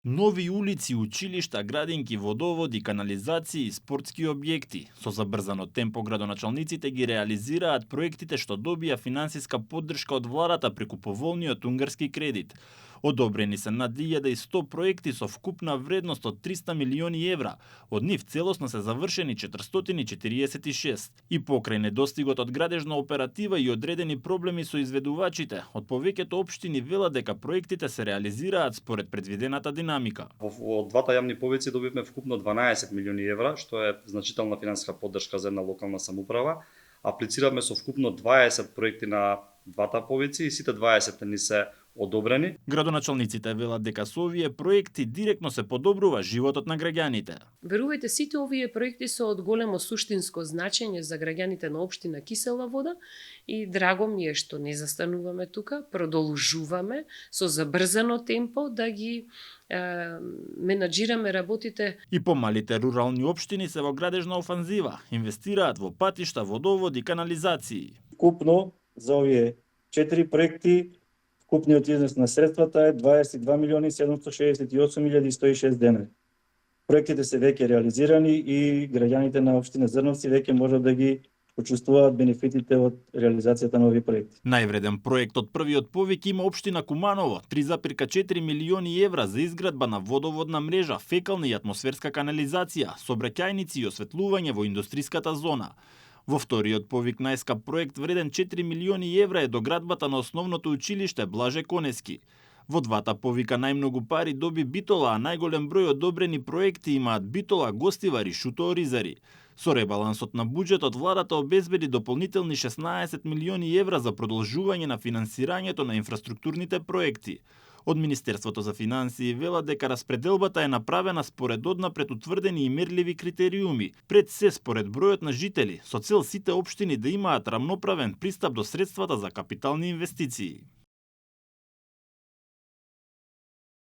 Нови улици, училишта, градинки, водоводи, канализации и спортски објекти. Со забрзано темпо градоначалниците ги реализираат проектите што добија финансиска поддршка од владата преку поволниот унгарски кредит. Одобрени се над 1100 проекти со вкупна вредност од 300 милиони евра. Од нив целосно се завршени 446. И покрај недостигот од градежна оператива и одредени проблеми со изведувачите, од повеќето општини велат дека проектите се реализираат според предвидената динамика. Од двата јавни повици добивме вкупно 12 милиони евра, што е значителна финансиска поддршка за една локална самоуправа. Аплициравме со вкупно 20 проекти на двата повици и сите 20 ни се одобрени. Градоначалниците велат дека со овие проекти директно се подобрува животот на граѓаните. Верувајте, сите овие проекти се од големо суштинско значење за граѓаните на општина Кисела Вода и драго ми е што не застануваме тука, продолжуваме со забрзано темпо да ги менаџираме работите. И помалите рурални општини се во градежна офанзива, инвестираат во патишта, водоводи, канализации. Купно за овие 4 проекти вкупниот износ на средствата е 22 милиони 768.106 денари. Проектите се веќе реализирани и граѓаните на општина Зрновци веќе можат да ги почувствуваат бенефитите од реализацијата на овие проекти. Највреден проект од првиот повеќе има општина Куманово, 3,4 милиони евра за изградба на водоводна мрежа, фекална и атмосферска канализација, сообраќајници и осветлување во индустриската зона. Во вториот повик најскап проект вреден 4 милиони евра е доградбата на основното училиште Блаже Конески. Во двата повика најмногу пари доби Битола, а најголем број одобрени проекти имаат Битола, Гостивари, Шутооризари. Со ребалансот на буџетот владата обезбеди дополнителни 16 милиони евра за продолжување на финансирањето на инфраструктурните проекти. Од Министерството за финансии велат дека распределбата е направена според однапред утврдени и мерливи критериуми, пред се според бројот на жители, со цел сите општини да имаат рамноправен пристап до средствата за капитални инвестиции.